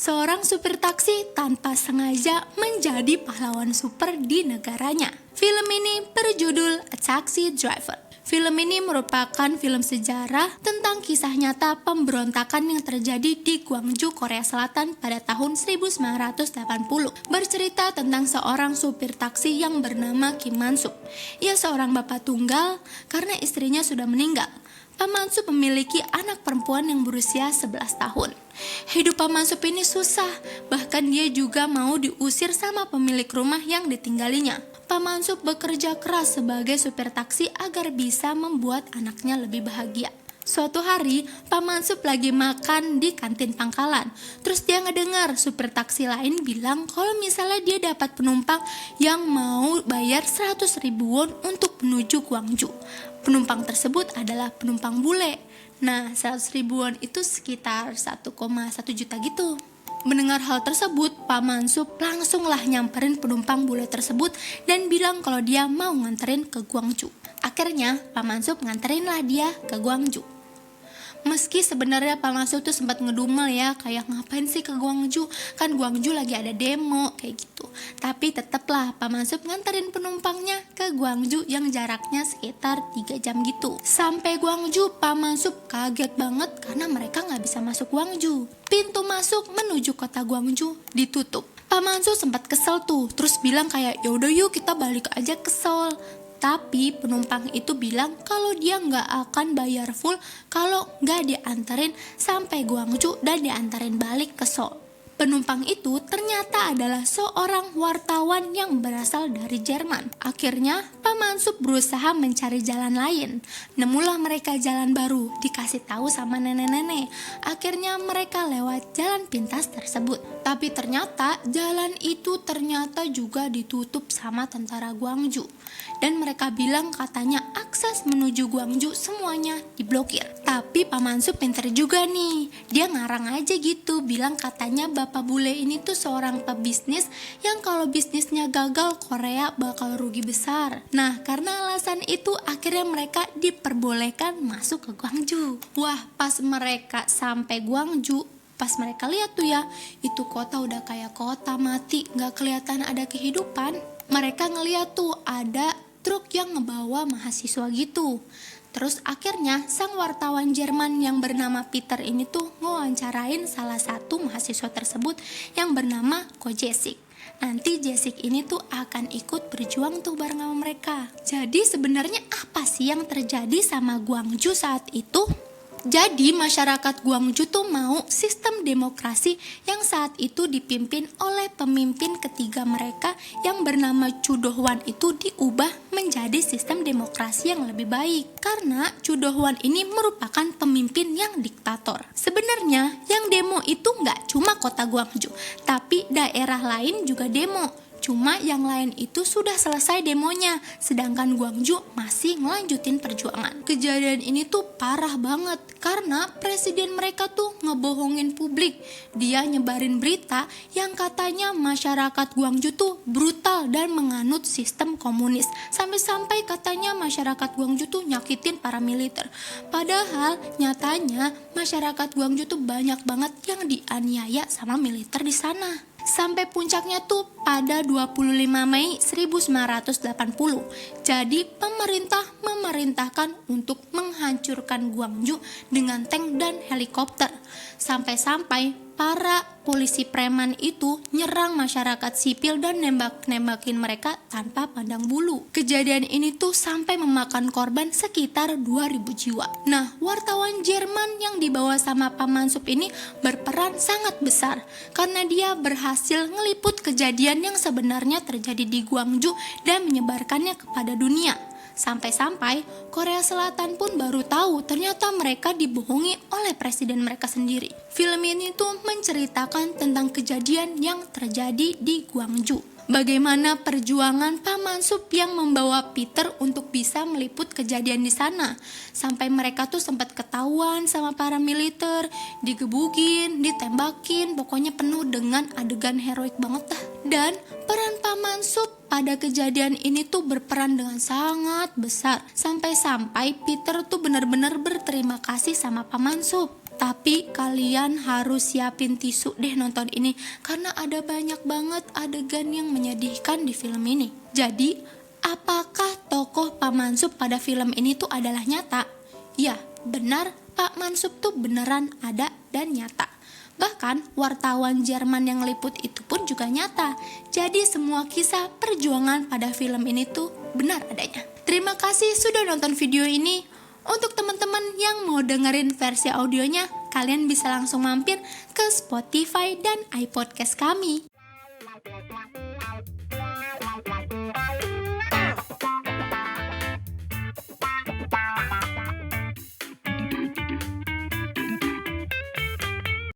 Seorang supir taksi tanpa sengaja menjadi pahlawan super di negaranya. Film ini berjudul A Taxi Driver. Film ini merupakan film sejarah tentang kisah nyata pemberontakan yang terjadi di Gwangju, Korea Selatan pada tahun 1980. Bercerita tentang seorang supir taksi yang bernama Kim Man-suk. Ia seorang bapak tunggal karena istrinya sudah meninggal. Pak Man-suk memiliki anak perempuan yang berusia 11 tahun. Hidup Pak Man-suk ini susah, bahkan dia juga mau diusir sama pemilik rumah yang ditinggalinya. Pak Man-suk bekerja keras sebagai supir taksi agar bisa membuat anaknya lebih bahagia. Suatu hari, Pak Man-suk lagi makan di kantin pangkalan. Terus dia ngedengar supir taksi lain bilang kalau misalnya dia dapat penumpang yang mau bayar 100 ribu won untuk menuju Gwangju. Penumpang tersebut adalah penumpang bule. Nah, 100 ribu won itu sekitar 1,1 juta gitu. Mendengar hal tersebut, Pak Man-suk langsunglah nyamperin penumpang bule tersebut dan bilang kalau dia mau nganterin ke Gwangju. Akhirnya, Pak Man-suk nganterinlah dia ke Gwangju. Meski sebenarnya Pak Man-suk tuh sempat ngedumel ya, kayak ngapain sih ke Gwangju? Kan Gwangju lagi ada demo kayak gitu. Tapi tetaplah Pak Man-suk nganterin penumpangnya ke Gwangju yang jaraknya sekitar 3 jam gitu. Sampai Gwangju, Pak Man-suk kaget banget karena mereka nggak bisa masuk Gwangju. Pintu masuk menuju kota Gwangju ditutup. Pak Man-suk sempat kesel tuh, terus bilang kayak yaudah yuk kita balik aja ke Seoul. Tapi penumpang itu bilang kalau dia nggak akan bayar full kalau nggak diantarin sampai Gwangju dan diantarin balik ke Seoul. Penumpang itu ternyata adalah seorang wartawan yang berasal dari Jerman. Akhirnya, Pak Man-suk berusaha mencari jalan lain. Nemulah mereka jalan baru, dikasih tahu sama nenek-nenek. Akhirnya mereka lewat jalan pintas tersebut. Tapi ternyata jalan itu ternyata juga ditutup sama tentara Gwangju. Dan mereka bilang katanya akses menuju Gwangju semuanya diblokir. Tapi Pak Man-suk pinter juga nih. Dia ngarang aja gitu, bilang katanya bapak bule ini tuh seorang pebisnis yang kalau bisnisnya gagal Korea bakal rugi besar. Nah, karena alasan itu akhirnya mereka diperbolehkan masuk ke Gwangju. Wah, pas mereka sampai Gwangju, pas mereka lihat tuh ya, itu kota udah kayak kota mati, gak kelihatan ada kehidupan. Mereka ngeliat tuh ada truk yang ngebawa mahasiswa gitu. Terus akhirnya sang wartawan Jerman yang bernama Peter ini tuh ngewawancarain salah satu mahasiswa tersebut yang bernama Ko Jae-sik. Nanti Jae-sik ini tuh akan ikut berjuang tuh bareng sama mereka. Jadi sebenarnya apa sih yang terjadi sama Gwangju saat itu? Jadi masyarakat Gwangju tuh mau sistem demokrasi yang saat itu dipimpin oleh pemimpin ketiga mereka yang bernama Chu Do-hwan itu diubah menjadi sistem demokrasi yang lebih baik. Karena Chu Do-hwan ini merupakan pemimpin yang diktator. Sebenarnya yang demo itu nggak cuma kota Gwangju, tapi daerah lain juga demo. Cuma yang lain itu sudah selesai demonya, sedangkan Gwangju masih ngelanjutin perjuangan. Kejadian ini tuh parah banget karena presiden mereka tuh ngebohongin publik. Dia nyebarin berita yang katanya masyarakat Gwangju tuh brutal dan menganut sistem komunis. Sampai-sampai katanya masyarakat Gwangju tuh nyakitin para militer. Padahal nyatanya masyarakat Gwangju tuh banyak banget yang dianiaya sama militer di sana. Sampai puncaknya tuh pada 25 Mei 1980. Jadi pemerintah memerintahkan untuk menghancurkan Gwangju dengan tank dan helikopter. Sampai-sampai para polisi preman itu nyerang masyarakat sipil dan nembak-nembakin mereka tanpa pandang bulu. Kejadian ini tuh sampai memakan korban sekitar 2000 jiwa. Nah, wartawan Jerman yang dibawa sama Pak Man-suk ini berperan sangat besar karena dia berhasil ngeliput kejadian yang sebenarnya terjadi di Gwangju dan menyebarkannya kepada dunia. Sampai-sampai Korea Selatan pun baru tahu ternyata mereka dibohongi oleh presiden mereka sendiri. Film ini tuh menceritakan tentang kejadian yang terjadi di Gwangju. Bagaimana perjuangan Pak Man-suk yang membawa Peter untuk bisa meliput kejadian di sana. Sampai mereka tuh sempat ketahuan sama para militer, digebukin, ditembakin, pokoknya penuh dengan adegan heroik banget dah. Dan peran Pak Man-suk pada kejadian ini tuh berperan dengan sangat besar. Sampai-sampai Peter tuh benar-benar berterima kasih sama Pak Man-suk. Tapi kalian harus siapin tisu deh nonton ini, karena ada banyak banget adegan yang menyedihkan di film ini. Jadi, apakah tokoh Pak Mansub pada film ini tuh adalah nyata? Ya, benar, Pak Mansub tuh beneran ada dan nyata. Bahkan wartawan Jerman yang liput itu pun juga nyata. Jadi semua kisah perjuangan pada film ini tuh benar adanya. Terima kasih sudah nonton video ini. Untuk teman-teman yang mau dengerin versi audionya, kalian bisa langsung mampir ke Spotify dan iPodcast kami.